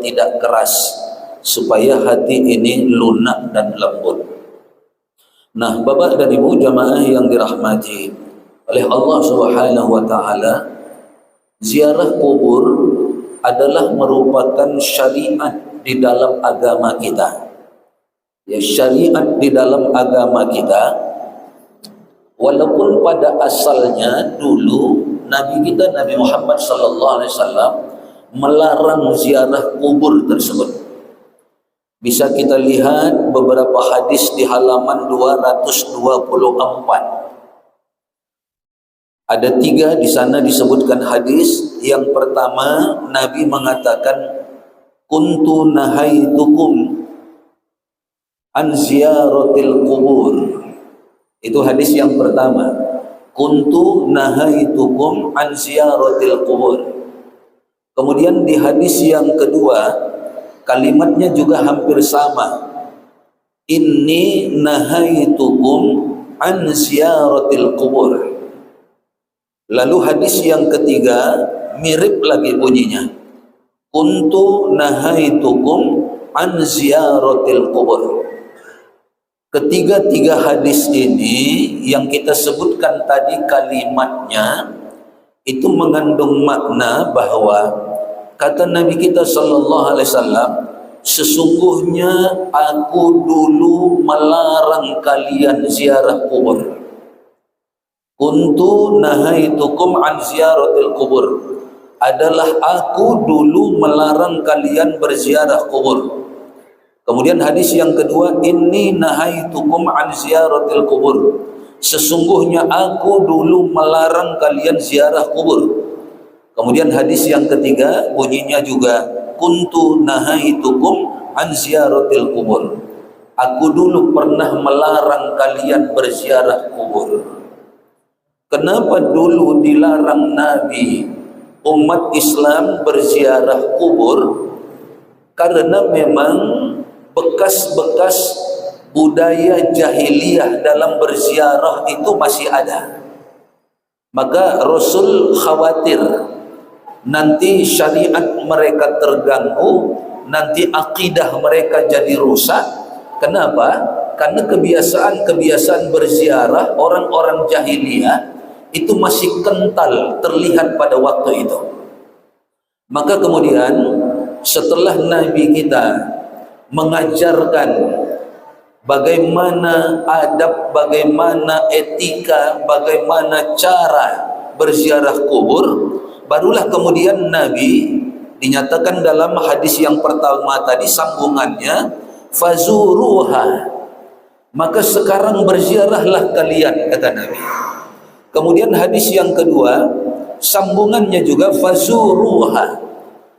tidak keras, supaya hati ini lunak dan lembut. Nah, Bapak dan Ibu jamaah yang dirahmati oleh Allah Subhanahu wa taala, ziarah kubur adalah merupakan syariat di dalam agama kita. Ya, syariat di dalam agama kita, walaupun pada asalnya dulu Nabi kita Nabi Muhammad sallallahu alaihi wasallam melarang ziarah kubur tersebut. Bisa kita lihat beberapa hadis di halaman 224. Ada 3 di sana disebutkan hadis. Yang pertama, Nabi mengatakan, kuntu nahaitukum an ziyaratil kubur. Itu hadis yang pertama. Kuntu nahaitukum an ziyaratil kubur. Kemudian di hadis yang kedua, kalimatnya juga hampir sama. Inni nahaitukum an ziyaratil kubur. Lalu hadis yang ketiga mirip lagi bunyinya. Kuntu nahaitukum an ziyaratil kubur. Ketiga-tiga hadis ini yang kita sebutkan tadi kalimatnya itu mengandung makna bahwa kata Nabi kita sallallahu alaihi wasallam, sesungguhnya aku dulu melarang kalian ziarah kubur. Kuntu nahaitukum an ziyaratil kubur, adalah aku dulu melarang kalian berziarah kubur. Kemudian hadis yang kedua, inni nahaitukum an ziyaratil kubur, sesungguhnya aku dulu melarang kalian ziarah kubur. Kemudian hadis yang ketiga bunyinya juga, kuntu nahaitukum an ziyaratil kubur, aku dulu pernah melarang kalian berziarah kubur. Kenapa dulu dilarang Nabi umat Islam berziarah kubur? Karena memang bekas-bekas budaya jahiliyah dalam berziarah itu masih ada. Maka Rasul khawatir nanti syariat mereka terganggu, nanti akidah mereka jadi rusak. Kenapa? Karena kebiasaan-kebiasaan berziarah orang-orang jahiliyah itu masih kental terlihat pada waktu itu. Maka kemudian setelah Nabi kita mengajarkan bagaimana adab, bagaimana etika, bagaimana cara berziarah kubur, barulah kemudian Nabi dinyatakan dalam hadis yang pertama tadi sambungannya, fazuruha, maka sekarang berziarahlah kalian, kata Nabi. Kemudian hadis yang kedua sambungannya juga fazuruha,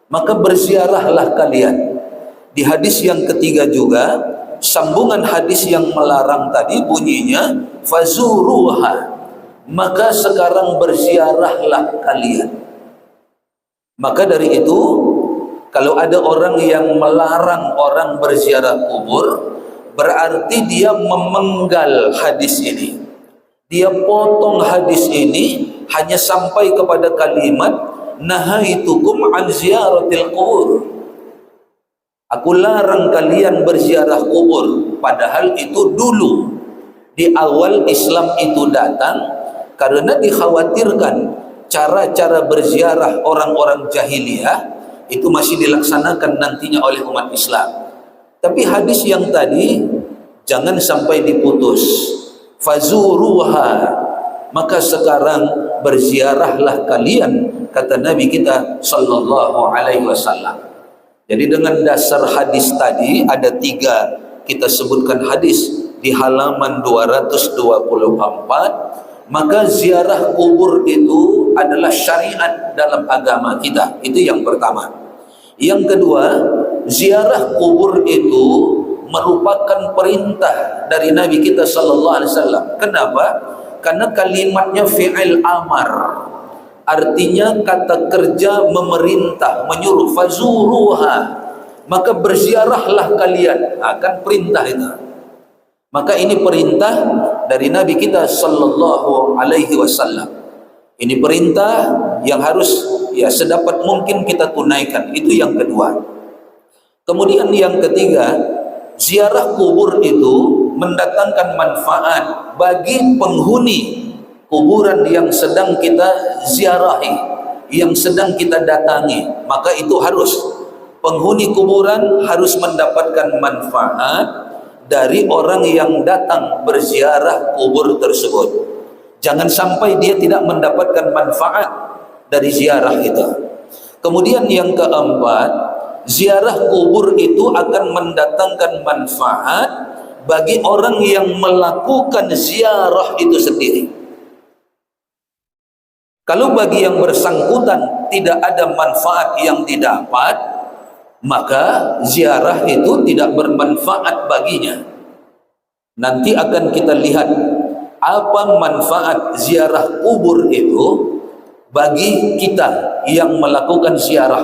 maka berziarahlah kalian. Di hadis yang ketiga juga sambungan hadis yang melarang tadi bunyinya fazuruha, maka sekarang berziarahlah kalian. Maka dari itu, kalau ada orang yang melarang orang berziarah kubur, berarti dia memenggal hadis ini. Dia potong hadis ini hanya sampai kepada kalimat nahaitukum an ziyaratil kubur, aku larang kalian berziarah kubur. Padahal itu dulu di awal Islam itu datang karena dikhawatirkan cara-cara berziarah orang-orang jahiliyah itu masih dilaksanakan nantinya oleh umat Islam. Tapi hadis yang tadi jangan sampai diputus. Fazuruha, maka sekarang berziarahlah kalian, kata Nabi kita sallallahu alaihi wasallam. Jadi dengan dasar hadis tadi ada 3 kita sebutkan hadis di halaman 224, maka ziarah kubur itu adalah syariat dalam agama kita. Itu yang pertama. Yang kedua, ziarah kubur itu merupakan perintah dari Nabi kita sallallahu alaihi wasallam. Kenapa? Karena kalimatnya fi'il amar. Artinya kata kerja memerintah, menyuruh, fazuruha, maka berziarahlah kalian, akan perintah itu. Maka ini perintah dari Nabi kita sallallahu alaihi wasallam. Ini perintah yang harus ya sedapat mungkin kita tunaikan. Itu yang kedua. Kemudian yang ketiga, ziarah kubur itu mendatangkan manfaat bagi penghuni kuburan yang sedang kita ziarahi, yang sedang kita datangi. Maka itu harus, penghuni kuburan harus mendapatkan manfaat dari orang yang datang berziarah kubur tersebut. Jangan sampai dia tidak mendapatkan manfaat dari ziarah itu. Kemudian yang keempat, ziarah kubur itu akan mendatangkan manfaat bagi orang yang melakukan ziarah itu sendiri. Kalau bagi yang bersangkutan tidak ada manfaat yang didapat, maka ziarah itu tidak bermanfaat baginya. Nanti akan kita lihat apa manfaat ziarah kubur itu bagi kita yang melakukan ziarah,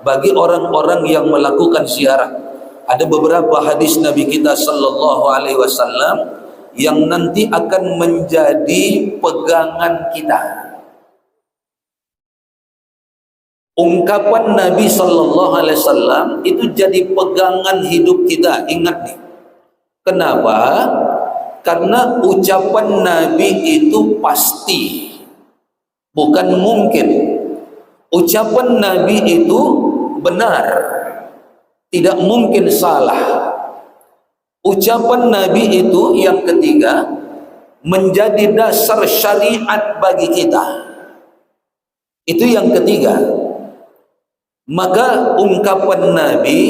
bagi orang-orang yang melakukan ziarah. Ada beberapa hadis Nabi kita sallallahu alaihi wasallam yang nanti akan menjadi pegangan kita. Ungkapan Nabi sallallahu alaihi wasallam itu jadi pegangan hidup kita. Ingat nih. Kenapa? Karena ucapan Nabi itu pasti, bukan mungkin. Ucapan Nabi itu benar, tidak mungkin salah. Ucapan Nabi itu yang ketiga menjadi dasar syariat bagi kita. Itu yang ketiga. Maka ungkapan Nabi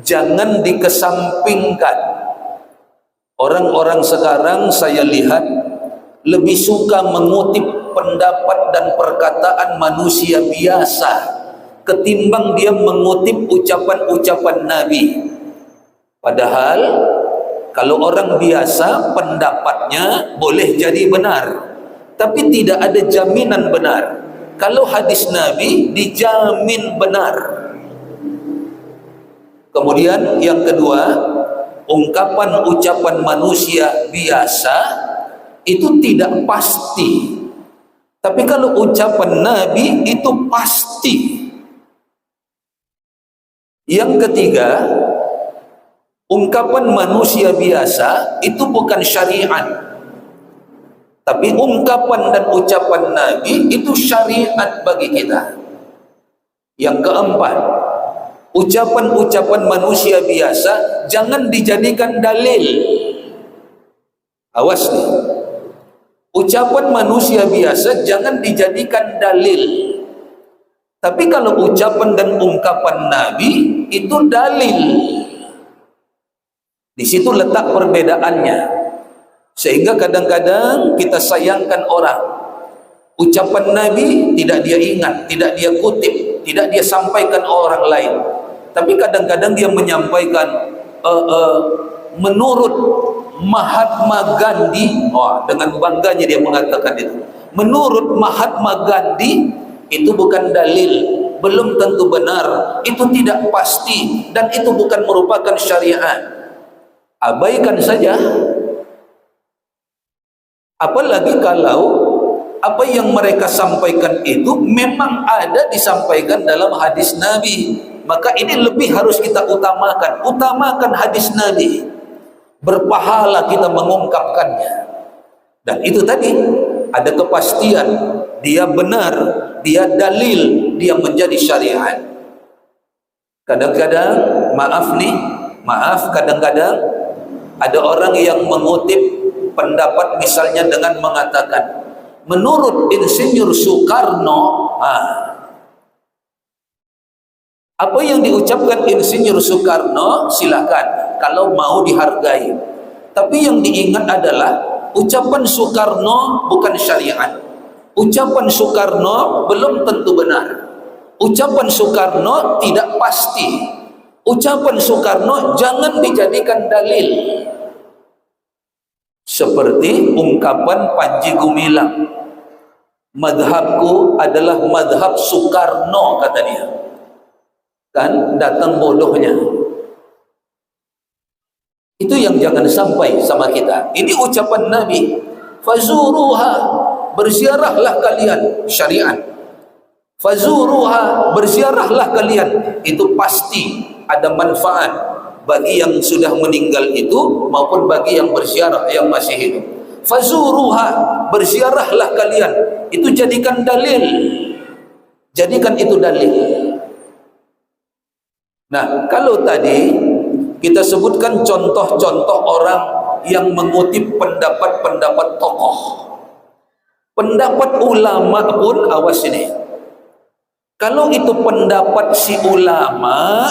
jangan dikesampingkan. Orang-orang sekarang saya lihat lebih suka mengutip pendapat dan perkataan manusia biasa ketimbang dia mengutip ucapan-ucapan Nabi. Padahal kalau orang biasa pendapatnya boleh jadi benar, tapi tidak ada jaminan benar. Kalau hadis Nabi dijamin benar. Kemudian yang kedua, ungkapan ucapan manusia biasa itu tidak pasti. Tapi kalau ucapan Nabi itu pasti. Yang ketiga, ungkapan manusia biasa itu bukan syariat. Tapi ungkapan dan ucapan Nabi itu syariat bagi kita. Yang keempat, ucapan-ucapan manusia biasa jangan dijadikan dalil. Awas nih. Ucapan manusia biasa jangan dijadikan dalil. Tapi kalau ucapan dan ungkapan Nabi itu dalil. Di situ letak perbedaannya. Sehingga kadang-kadang kita sayangkan orang. Ucapan Nabi tidak dia ingat, tidak dia kutip, tidak dia sampaikan orang lain. Tapi kadang-kadang dia menyampaikan menurut Mahatma Gandhi, dengan bangganya dia mengatakan itu. Menurut Mahatma Gandhi, itu bukan dalil, belum tentu benar, itu tidak pasti, dan itu bukan merupakan syariat. Abaikan saja. Apalagi kalau apa yang mereka sampaikan itu memang ada disampaikan dalam hadis Nabi, maka ini lebih harus kita utamakan. Utamakan hadis Nabi, berpahala kita mengungkapkannya. Dan itu tadi ada kepastian, dia benar, dia dalil, dia menjadi syariat. Kadang-kadang maaf kadang-kadang ada orang yang mengutip pendapat misalnya dengan mengatakan menurut Insinyur Soekarno. Apa yang diucapkan Insinyur Soekarno silakan kalau mau dihargai, tapi yang diingat adalah ucapan Soekarno bukan syariat. Ucapan Soekarno belum tentu benar. Ucapan Soekarno tidak pasti. Ucapan Soekarno jangan dijadikan dalil. Seperti ungkapan Panji Gumilang, madhabku adalah madhab Soekarno, kata dia. Kan datang bodohnya. Itu yang jangan sampai sama kita. Ini ucapan Nabi, fazuruha, berziarahlah kalian, syariat. Fazuruha, berziarahlah kalian, itu pasti. ada manfaat bagi yang sudah meninggal itu maupun bagi yang berziarah yang masih hidup. Fazuruha, berziarahlah kalian. Itu jadikan dalil. Jadikan itu dalil. Nah, kalau tadi kita sebutkan contoh-contoh orang yang mengutip pendapat-pendapat tokoh. Pendapat ulama pun, awas ini. Kalau itu pendapat si ulama,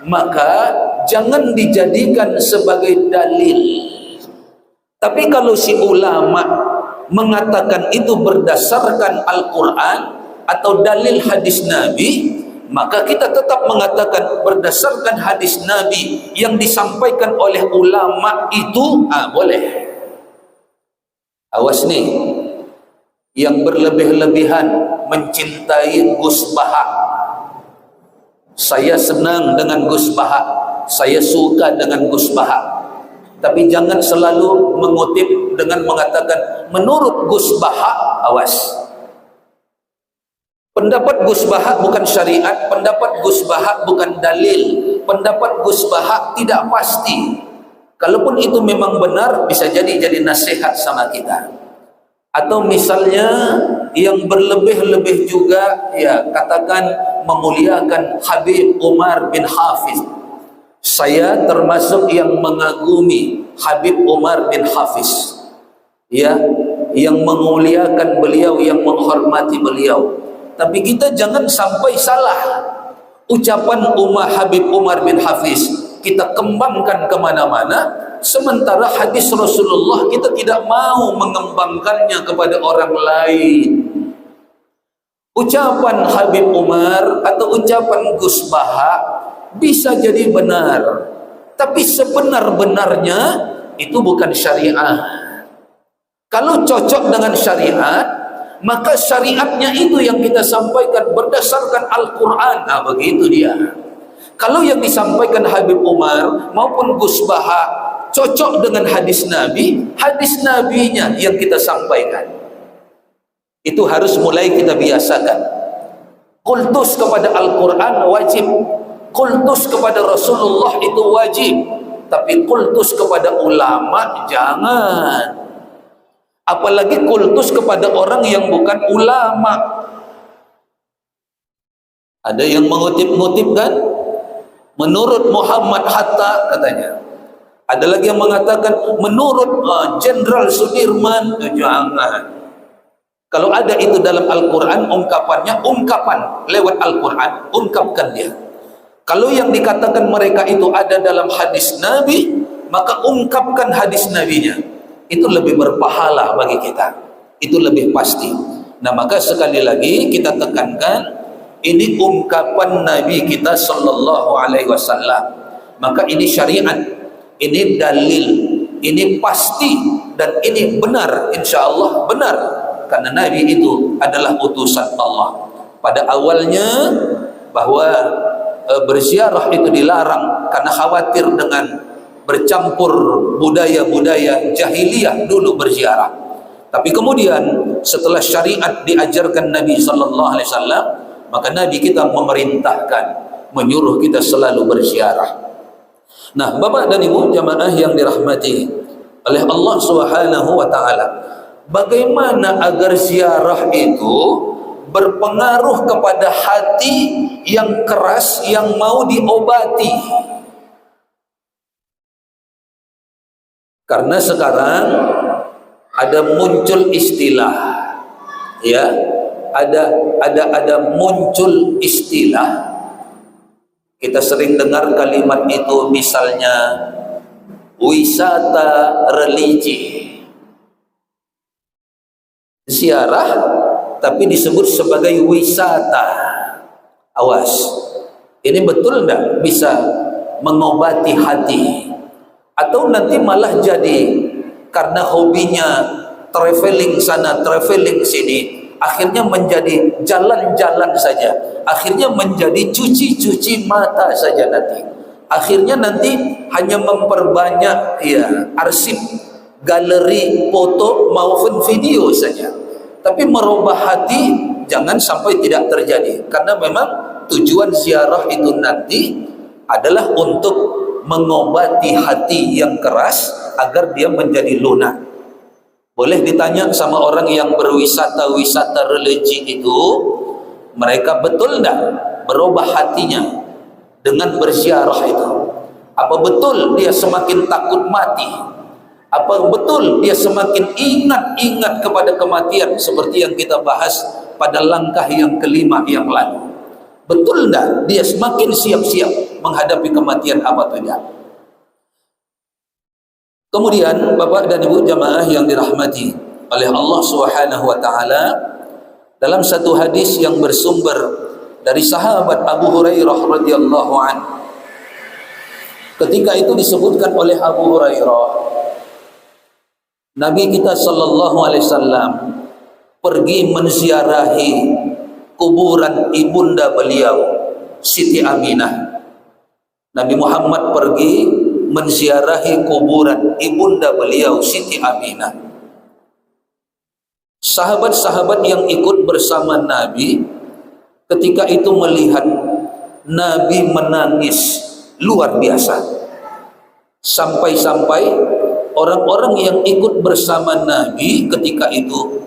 maka jangan dijadikan sebagai dalil. Tapi kalau si ulama mengatakan itu berdasarkan Al-Quran atau dalil hadis Nabi, maka kita tetap mengatakan berdasarkan hadis Nabi yang disampaikan oleh ulama itu, boleh. Awas nih, yang berlebih-lebihan mencintai Gus Baha. Saya senang dengan Gus Baha, saya suka dengan Gus Baha. Tapi jangan selalu mengutip dengan mengatakan menurut Gus Baha, awas. Pendapat Gus Baha bukan syariat, pendapat Gus Baha bukan dalil, pendapat Gus Baha tidak pasti. Kalaupun itu memang benar, bisa jadi nasihat sama kita. Atau misalnya yang berlebih-lebih juga, ya katakan memuliakan Habib Umar bin Hafiz. Saya termasuk yang mengagumi Habib Umar bin Hafiz, ya, yang memuliakan beliau, yang menghormati beliau. Tapi kita jangan sampai salah ucapan Habib Umar bin Hafiz, kita kembangkan kemana-mana, sementara hadis Rasulullah kita tidak mau mengembangkannya kepada orang lain. Ucapan Habib Umar atau ucapan Gus Baha bisa jadi benar, tapi sebenar-benarnya itu bukan syariat. Kalau cocok dengan syariat, maka syariatnya itu yang kita sampaikan berdasarkan Al-Quran. Nah, begitu dia. Kalau yang disampaikan Habib Umar maupun Gus Baha cocok dengan hadis Nabi, hadis Nabinya yang kita sampaikan. Itu harus mulai kita biasakan. Kultus kepada Al-Quran wajib, kultus kepada Rasulullah itu wajib, tapi kultus kepada ulama jangan. Apalagi kultus kepada orang yang bukan ulama. Ada yang mengutip-ngutip kan, menurut Muhammad Hatta katanya. Ada lagi yang mengatakan menurut Jenderal Sudirman. Jangan. Kalau ada itu dalam Al-Quran, ungkapannya ungkapan lewat Al-Quran, ungkapkan dia. Kalau yang dikatakan mereka itu ada dalam hadis Nabi, maka ungkapkan hadis Nabinya. Itu lebih berpahala bagi kita. Itu lebih pasti. Nah, maka sekali lagi kita tekankan, ini ungkapan Nabi kita sallallahu alaihi wasallam. Maka ini syariat, ini dalil, ini pasti, dan ini benar, insyaallah benar. Karena Nabi itu adalah utusan Allah. Pada awalnya bahwa berziarah itu dilarang karena khawatir dengan bercampur budaya-budaya jahiliyah dulu berziarah. Tapi kemudian setelah syariat diajarkan Nabi sallallahu alaihi wasallam, maka Nabi kita memerintahkan, menyuruh kita selalu berziarah. Nah, Bapak dan Ibu jamaah yang dirahmati oleh Allah Subhanahu wa taala, bagaimana agar ziarah itu berpengaruh kepada hati yang keras yang mau diobati? Karena sekarang ada muncul istilah, ya, ada muncul istilah. Kita sering dengar kalimat itu, misalnya wisata religi. Ziarah tapi disebut sebagai wisata. Awas, ini betul enggak bisa mengobati hati? Atau nanti malah jadi karena hobinya traveling sana, traveling sini, akhirnya menjadi jalan-jalan saja, akhirnya menjadi cuci-cuci mata saja nanti. Akhirnya nanti hanya memperbanyak, ya, arsip galeri foto maupun video saja, tapi merubah hati jangan sampai tidak terjadi. Karena memang tujuan ziarah itu nanti adalah untuk mengobati hati yang keras agar dia menjadi lunak. Boleh ditanya sama orang yang berwisata-wisata religi itu, mereka betul tak berubah hatinya dengan berziarah itu? Apa betul dia semakin takut mati? Apa betul dia semakin ingat-ingat kepada kematian seperti yang kita bahas pada langkah yang kelima yang lalu? Betul tak dia semakin siap-siap menghadapi kematian apa tidak? Kemudian Bapak dan Ibu jamaah yang dirahmati oleh Allah Subhanahu wa taala, dalam satu hadis yang bersumber dari sahabat Abu Hurairah radhiyallahu anhu, ketika itu disebutkan oleh Abu Hurairah, Nabi kita sallallahu alaihi wasallam pergi menziarahi kuburan ibunda beliau Siti Aminah. Nabi Muhammad pergi menziarahi kuburan ibunda beliau Siti Aminah. Sahabat-sahabat yang ikut bersama Nabi ketika itu melihat Nabi menangis luar biasa, sampai-sampai orang-orang yang ikut bersama Nabi ketika itu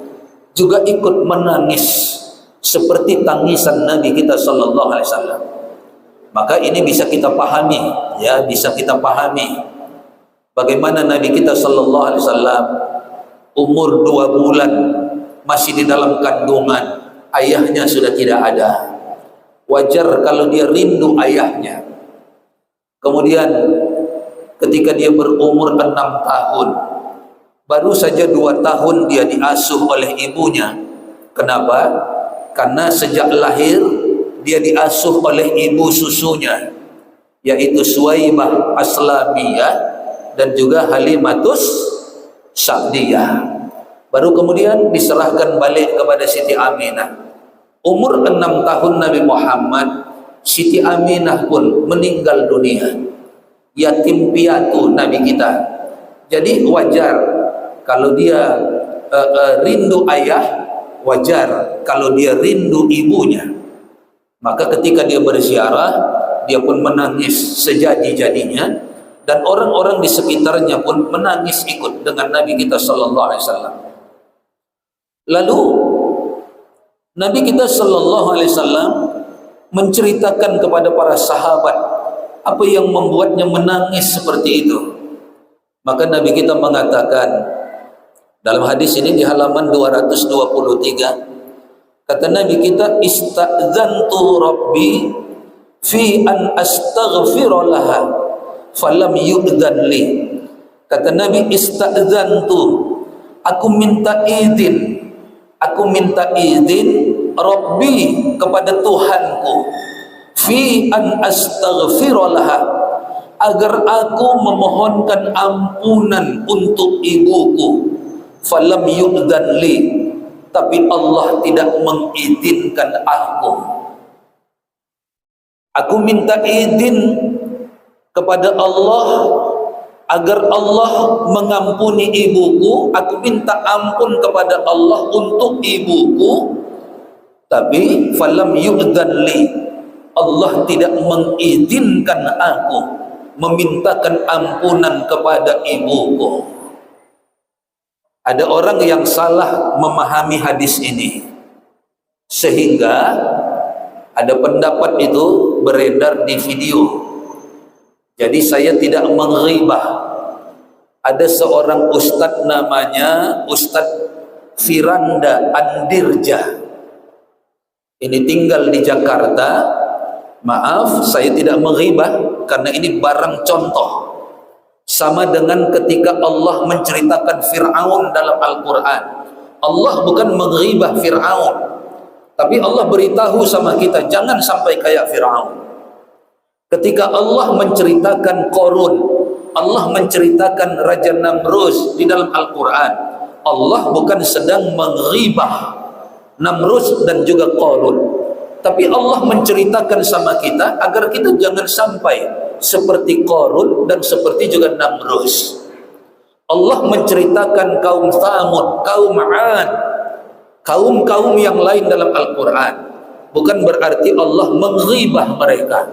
juga ikut menangis seperti tangisan Nabi kita sallallahu alaihi wasallam. Maka ini bisa kita pahami, ya, bisa kita pahami bagaimana Nabi kita sallallahu alaihi wasallam umur 2 bulan masih di dalam kandungan, ayahnya sudah tidak ada. Wajar kalau dia rindu ayahnya. Kemudian ketika dia berumur 6 tahun, baru saja 2 tahun dia diasuh oleh ibunya. Kenapa? Karena sejak lahir dia diasuh oleh ibu susunya, yaitu Suwaibah Aslamiyah dan juga Halimatus Sa'diyah. Baru kemudian diserahkan balik kepada Siti Aminah. Umur 6 tahun Nabi Muhammad, Siti Aminah pun meninggal dunia, yatim piatu Nabi kita. Jadi wajar kalau dia rindu ayah, wajar kalau dia rindu ibunya. Maka ketika dia berziarah, dia pun menangis sejadi-jadinya, dan orang-orang di sekitarnya pun menangis ikut dengan Nabi kita sallallahu alaihi wasallam. Lalu Nabi kita sallallahu alaihi wasallam menceritakan kepada para sahabat apa yang membuatnya menangis seperti itu. Maka Nabi kita mengatakan dalam hadis ini di halaman 223, kata Nabi kita, istadzantu rabbi fi an astaghfira laha falam yu'dzan li. Kata Nabi, istadzantu, aku minta izin rabbi kepada Tuhanku fi an astaghfira laha, agar aku memohonkan ampunan untuk ibuku. Falam yu'dzan li, tapi Allah tidak mengizinkan aku. Aku minta izin kepada Allah agar Allah mengampuni ibuku. Aku minta ampun kepada Allah untuk ibuku, tapi falam yu'dzan li, Allah tidak mengizinkan aku memintakan ampunan kepada ibuku. Ada orang yang salah memahami hadis ini, sehingga ada pendapat itu beredar di video. Jadi saya tidak menghibah. Ada seorang ustadz namanya Ustadz Firanda Andirja. Ini tinggal di Jakarta. Maaf, saya tidak menghibah karena ini barang contoh. Sama dengan ketika Allah menceritakan Fir'aun dalam Al-Quran. Allah bukan menghibah Fir'aun, tapi Allah beritahu sama kita, jangan sampai kayak Fir'aun. Ketika Allah menceritakan Qarun, Allah menceritakan Raja Namrus di dalam Al-Quran, Allah bukan sedang menghibah Namrus dan juga Qarun, tapi Allah menceritakan sama kita agar kita jangan sampai seperti Qarun dan seperti juga Namrus. Allah menceritakan kaum Thamud, kaum 'Ad, kaum-kaum yang lain dalam Al-Quran. Bukan berarti Allah menghibah mereka,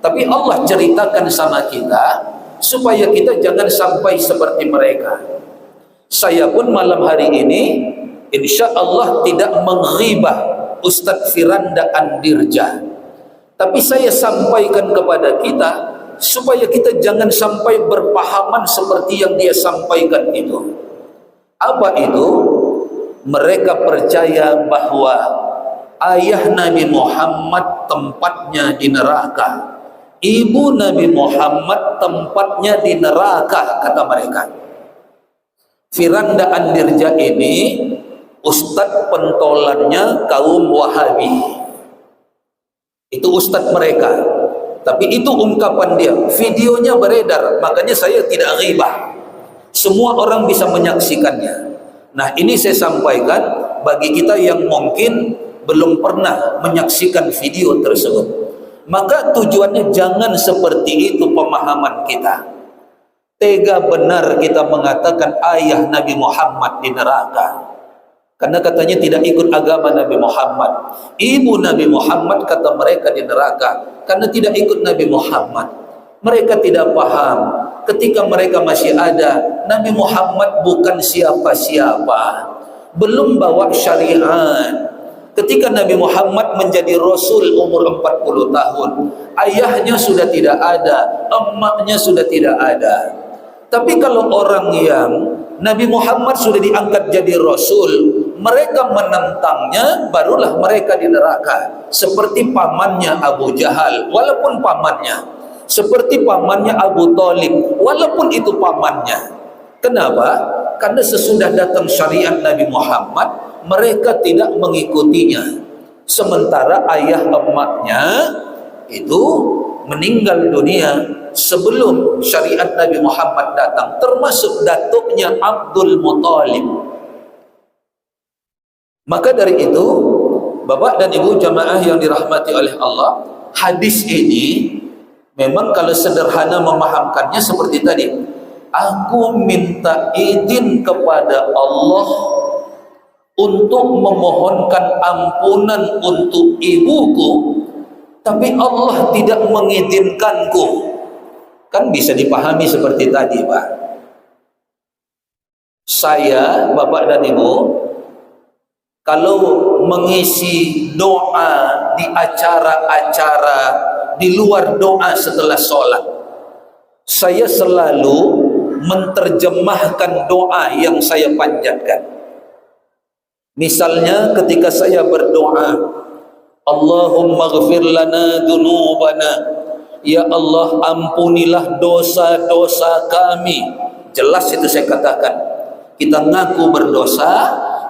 Tapi Allah ceritakan sama kita supaya kita jangan sampai seperti mereka. Saya pun malam hari ini insya Allah tidak menghibah Ustadz Firanda Andirja, tapi saya sampaikan kepada kita supaya kita jangan sampai berpahaman seperti yang dia sampaikan itu. Apa itu? Mereka percaya bahwa ayah Nabi Muhammad tempatnya di neraka, ibu Nabi Muhammad tempatnya di neraka, kata mereka. Firanda Andirja ini ustadz pentolannya kaum Wahabi. Itu ustadz mereka. Tapi itu ungkapan dia. Videonya beredar, makanya saya tidak ghibah. Semua orang bisa menyaksikannya. Nah, ini saya sampaikan bagi kita yang mungkin belum pernah menyaksikan video tersebut. Maka tujuannya jangan seperti itu pemahaman kita. Tega benar kita mengatakan ayah Nabi Muhammad di neraka, karena katanya tidak ikut agama Nabi Muhammad. Ibu Nabi Muhammad kata mereka di neraka karena tidak ikut Nabi Muhammad. Mereka tidak paham ketika mereka masih ada, Nabi Muhammad bukan siapa-siapa, belum bawa syariat. Ketika Nabi Muhammad menjadi Rasul umur 40 tahun, ayahnya sudah tidak ada, emaknya sudah tidak ada. Tapi kalau orang yang Nabi Muhammad sudah diangkat jadi Rasul, mereka menentangnya, barulah mereka di neraka. Seperti pamannya Abu Jahal, walaupun pamannya. Seperti pamannya Abu Thalib, walaupun itu pamannya. Kenapa? Karena sesudah datang syariat Nabi Muhammad, mereka tidak mengikutinya. Sementara ayah emaknya itu meninggal dunia sebelum syariat Nabi Muhammad datang, termasuk datuknya Abdul Muthalib. Maka dari itu, Bapak dan Ibu jamaah yang dirahmati oleh Allah, hadis ini memang kalau sederhana memahamkannya seperti tadi, aku minta izin kepada Allah untuk memohonkan ampunan untuk ibuku, tapi Allah tidak mengizinkanku. Kan bisa dipahami seperti tadi, Pak. Saya, Bapak dan Ibu, kalau mengisi doa di acara-acara di luar doa setelah sholat, saya selalu menerjemahkan doa yang saya panjatkan. Misalnya ketika saya berdoa, Allahumma ghfir lana dzunubana, ya Allah ampunilah dosa-dosa kami. Jelas itu saya katakan. Kita ngaku berdosa,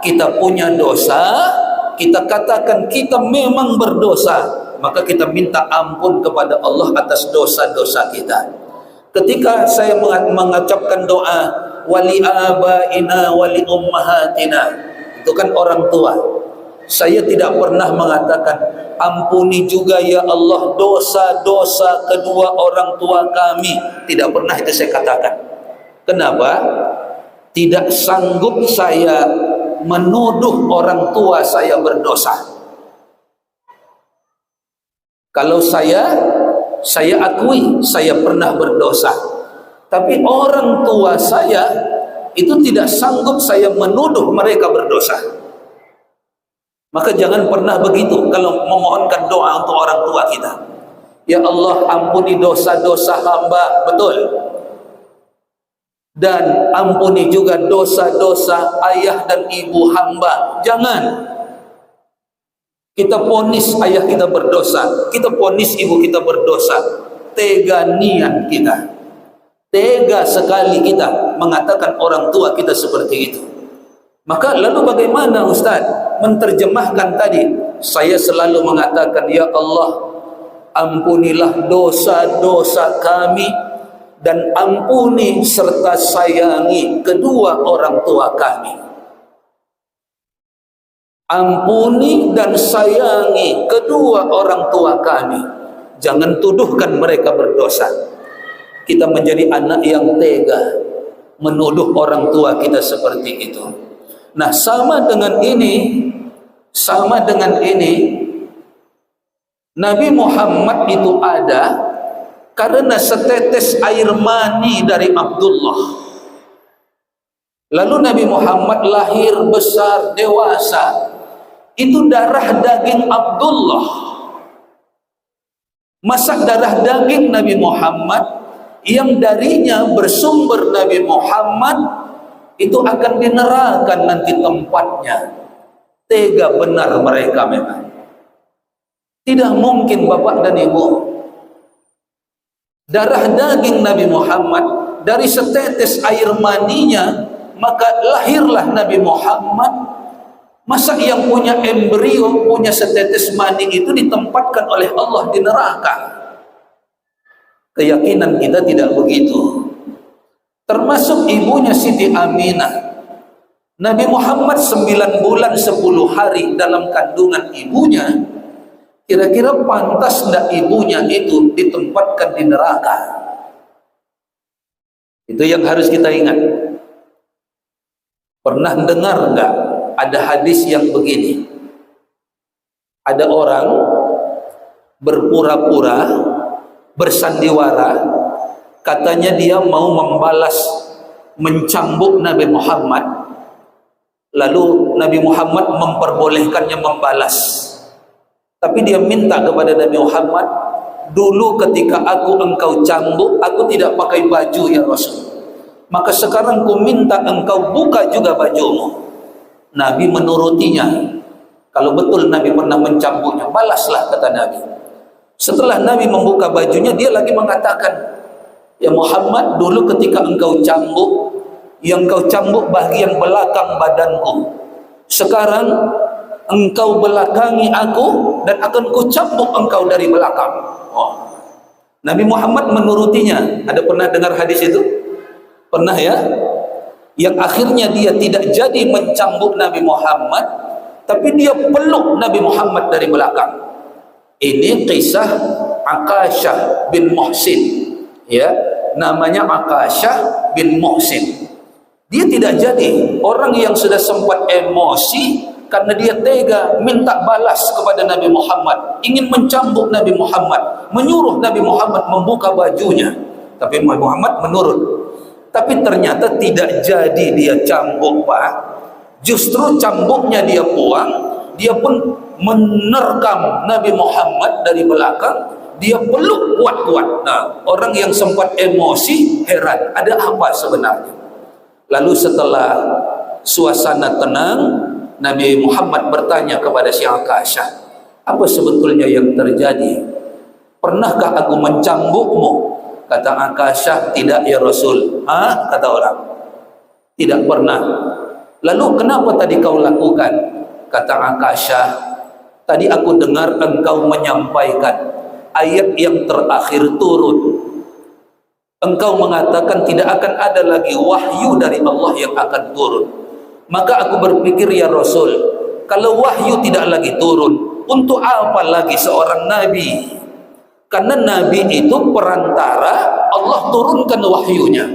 kita punya dosa, kita katakan kita memang berdosa, maka kita minta ampun kepada Allah atas dosa-dosa kita. Ketika saya mengucapkan doa wali abaina wali ummahatina, itu kan orang tua, saya tidak pernah mengatakan ampuni juga ya Allah dosa-dosa kedua orang tua kami. Tidak pernah itu saya katakan. Kenapa? Tidak sanggup saya menuduh orang tua saya berdosa. Kalau saya akui saya pernah berdosa, tapi orang tua saya itu tidak sanggup saya menuduh mereka berdosa. Maka jangan pernah begitu kalau memohonkan doa untuk orang tua kita. Ya Allah ampuni dosa-dosa hamba, betul. Dan ampuni juga dosa-dosa ayah dan ibu hamba. Jangan kita ponis ayah kita berdosa, kita ponis ibu kita berdosa. Tega niat kita, tega sekali kita mengatakan orang tua kita seperti itu. Maka lalu bagaimana Ustaz menerjemahkan tadi? Saya selalu mengatakan ya Allah ampunilah dosa-dosa kami dan ampuni serta sayangi kedua orang tua kami. Ampuni dan sayangi kedua orang tua kami. Jangan tuduhkan mereka berdosa. Kita menjadi anak yang tega menuduh orang tua kita seperti itu. Nah, sama dengan ini, Nabi Muhammad itu ada karena setetes air mani dari Abdullah. Lalu Nabi Muhammad lahir, besar, dewasa, itu darah daging Abdullah. Masa darah daging Nabi Muhammad yang darinya bersumber Nabi Muhammad itu akan dinerakan nanti tempatnya. Tega benar mereka memang. Tidak mungkin Bapak dan Ibu, darah daging Nabi Muhammad dari setetes air maninya maka lahirlah Nabi Muhammad. Masa yang punya embrio, punya setetes mani itu ditempatkan oleh Allah di neraka? Keyakinan kita tidak begitu. Termasuk ibunya Siti Aminah. Nabi Muhammad 9 bulan 10 hari dalam kandungan ibunya. Kira-kira pantas tidak ibunya itu ditempatkan di neraka? Itu yang harus kita ingat. Pernah dengar enggak ada hadis yang begini? Ada orang berpura-pura, bersandiwara, katanya dia mau membalas, mencambuk Nabi Muhammad. Lalu Nabi Muhammad memperbolehkannya membalas. Tapi dia minta kepada Nabi Muhammad, dulu ketika engkau cambuk, aku tidak pakai baju ya Rasul. Maka sekarang ku minta engkau buka juga bajumu. Nabi menurutinya. Kalau betul Nabi pernah mencambuknya, balaslah, kata Nabi. Setelah Nabi membuka bajunya, dia lagi mengatakan, ya Muhammad, dulu ketika engkau cambuk, yang kau cambuk bagian belakang badanku. Sekarang engkau belakangi aku dan akan ku cambuk engkau dari belakang. Oh. Nabi Muhammad menurutinya. Ada pernah dengar hadis itu? Pernah ya? Yang akhirnya dia tidak jadi mencambuk Nabi Muhammad, tapi dia peluk Nabi Muhammad dari belakang. Ini kisah Akasyah bin Muhsin, ya, namanya Akasyah bin Muhsin. Dia tidak jadi. Orang yang sudah sempat emosi karena dia tega minta balas kepada Nabi Muhammad, ingin mencambuk Nabi Muhammad, menyuruh Nabi Muhammad membuka bajunya, tapi Nabi Muhammad menurut. Tapi ternyata tidak jadi dia cambuk, Pak. Justru cambuknya dia buang. Dia pun menerkam Nabi Muhammad dari belakang. Dia peluk kuat-kuat. Nah, orang yang sempat emosi heran, ada apa sebenarnya? Lalu setelah suasana tenang, Nabi Muhammad bertanya kepada si Akasyah, apa sebetulnya yang terjadi? Pernahkah aku mencambukmu? Kata Akasyah, tidak ya Rasul. Ah, kata orang, tidak pernah. Lalu kenapa tadi kau lakukan? Kata Akasyah, tadi aku dengar engkau menyampaikan ayat yang terakhir turun. Engkau mengatakan tidak akan ada lagi wahyu dari Allah yang akan turun. Maka aku berpikir ya Rasul, kalau wahyu tidak lagi turun, untuk apa lagi seorang nabi? Karena nabi itu perantara Allah turunkan wahyunya.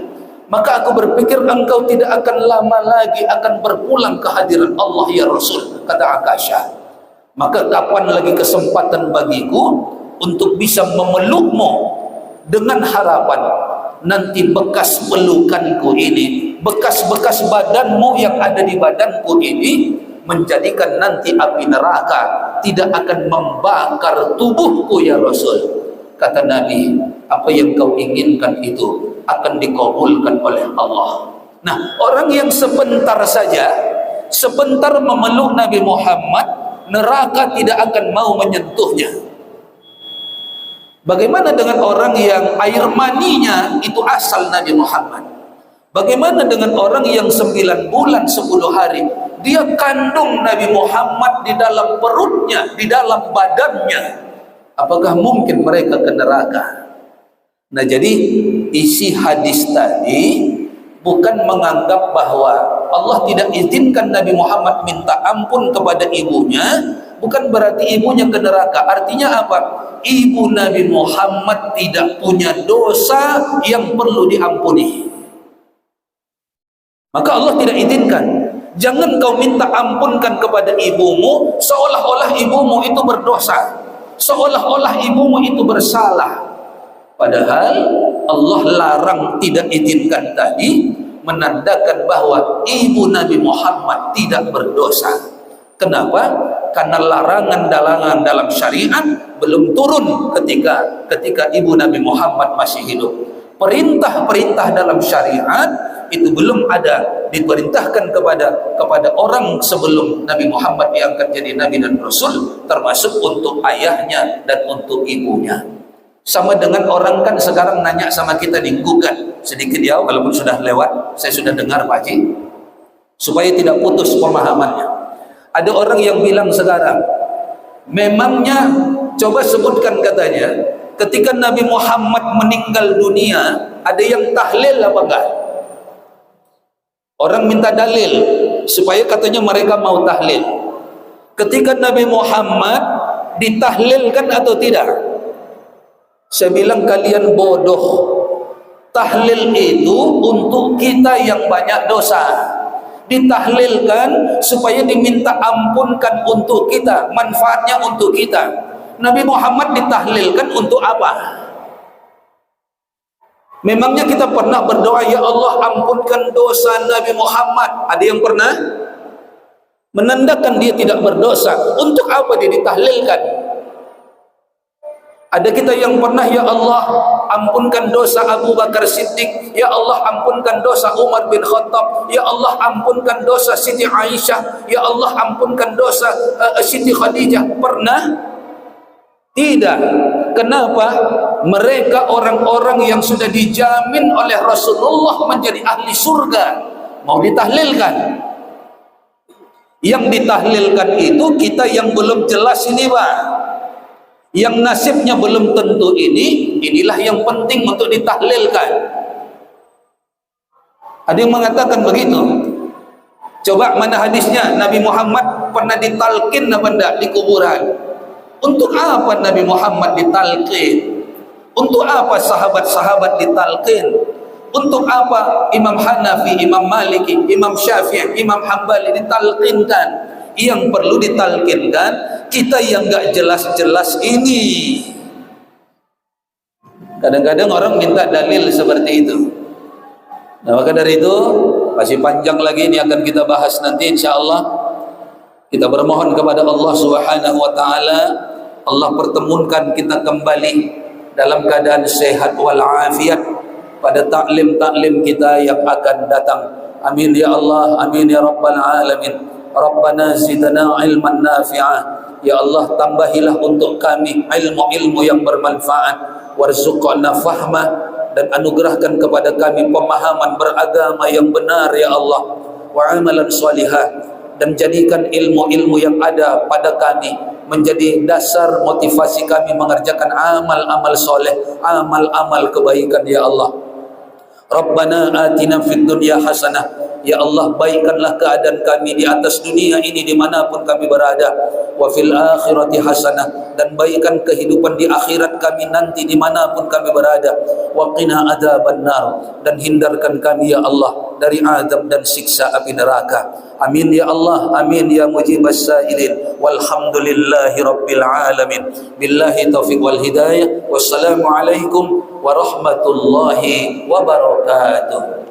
Maka aku berpikir engkau tidak akan lama lagi akan berpulang ke hadirat Allah ya Rasul, kata Akasyah. Maka kapan lagi kesempatan bagiku untuk bisa memelukmu dengan harapan nanti bekas pelukanku ini, bekas-bekas badanmu yang ada di badanku ini menjadikan nanti api neraka tidak akan membakar tubuhku ya Rasul. Kata Nabi, apa yang kau inginkan itu akan dikabulkan oleh Allah. Nah, orang yang sebentar saja, sebentar memeluk Nabi Muhammad, neraka tidak akan mau menyentuhnya. Bagaimana dengan orang yang air maninya itu asal Nabi Muhammad? Bagaimana dengan orang yang 9 bulan 10 hari dia kandung Nabi Muhammad di dalam perutnya, di dalam badannya? Apakah mungkin mereka ke neraka? Nah, jadi isi hadis tadi bukan menganggap bahwa Allah tidak izinkan Nabi Muhammad minta ampun kepada ibunya, bukan berarti ibunya ke neraka. Artinya apa? Ibu Nabi Muhammad tidak punya dosa yang perlu diampuni. Maka Allah tidak izinkan. Jangan kau minta ampunkan kepada ibumu seolah-olah ibumu itu berdosa, seolah-olah ibumu itu bersalah. Padahal Allah larang tidak izinkan tadi menandakan bahwa ibu Nabi Muhammad tidak berdosa. Kenapa? Karena larangan-larangan dalam syariat belum turun ketika ibu Nabi Muhammad masih hidup. Perintah-perintah dalam syariat itu belum ada diperintahkan kepada orang sebelum Nabi Muhammad diangkat jadi Nabi dan Rasul, termasuk untuk ayahnya dan untuk ibunya. Sama dengan orang kan sekarang nanya sama kita di Google sedikit ya, walaupun sudah lewat, saya sudah dengar Pak Haji, supaya tidak putus pemahamannya. Ada orang yang bilang sekarang, memangnya coba sebutkan katanya, ketika Nabi Muhammad meninggal dunia, ada yang tahlil apa enggak? Orang minta dalil supaya katanya mereka mau tahlil. Ketika Nabi Muhammad ditahlilkan atau tidak? Saya bilang kalian bodoh. Tahlil itu untuk kita yang banyak dosa. Ditahlilkan supaya diminta ampunkan untuk kita, manfaatnya untuk kita. Nabi Muhammad ditahlilkan untuk apa? Memangnya kita pernah berdoa, ya Allah ampunkan dosa Nabi Muhammad? Ada yang pernah? Menandakan dia tidak berdosa. Untuk apa dia ditahlilkan? Ada kita yang pernah, ya Allah ampunkan dosa Abu Bakar Siddiq, ya Allah ampunkan dosa Umar bin Khattab, ya Allah ampunkan dosa Siti Aisyah, ya Allah ampunkan dosa Siti Khadijah. Pernah? Tidak. Kenapa? Mereka orang-orang yang sudah dijamin oleh Rasulullah menjadi ahli surga, mau ditahlilkan. Yang ditahlilkan itu kita yang belum jelas ini Pak, yang nasibnya belum tentu inilah yang penting untuk ditahlilkan. Ada yang mengatakan begitu. Coba mana hadisnya? Nabi Muhammad pernah ditalkin apa enggak di kuburan? Untuk apa Nabi Muhammad ditalkin? Untuk apa sahabat-sahabat ditalkin? Untuk apa Imam Hanafi, Imam Maliki, Imam Syafi'i, Imam Hambali ditalkinkan? Yang perlu ditalkinkan kita yang enggak jelas-jelas ini. Kadang-kadang orang minta dalil seperti itu. Nah, maka dari itu masih panjang lagi, ini akan kita bahas nanti insyaallah. Kita bermohon kepada Allah Subhanahu wa taala, Allah pertemukan kita kembali dalam keadaan sehat wal afiat pada taklim-taklim kita yang akan datang. Amin ya Allah, amin ya rabbal alamin. Rabbana zidna ilman nafi'ah. Ya Allah, tambahilah untuk kami ilmu-ilmu yang bermanfaat, warzuqna fahmah, dan anugerahkan kepada kami pemahaman beragama yang benar ya Allah, wa amalan salihah, dan jadikan ilmu-ilmu yang ada pada kami menjadi dasar motivasi kami mengerjakan amal-amal soleh, amal-amal kebaikan ya Allah. Rabbana atina fid dunya hasanah. Ya Allah, baikkanlah keadaan kami di atas dunia ini dimanapun kami berada. Wa fil akhirati hasanah, dan baikkan kehidupan di akhirat kami nanti dimanapun kami berada. Wa qina adzabannar, dan hindarkan kami ya Allah dari azab dan siksa api neraka. Amin ya Allah, amin ya mujibas sa'ilin. Walhamdulillahi rabbil alamin. Billahi taufiq wal hidayah. Wassalamu alaikum warahmatullahi wabarakatuh.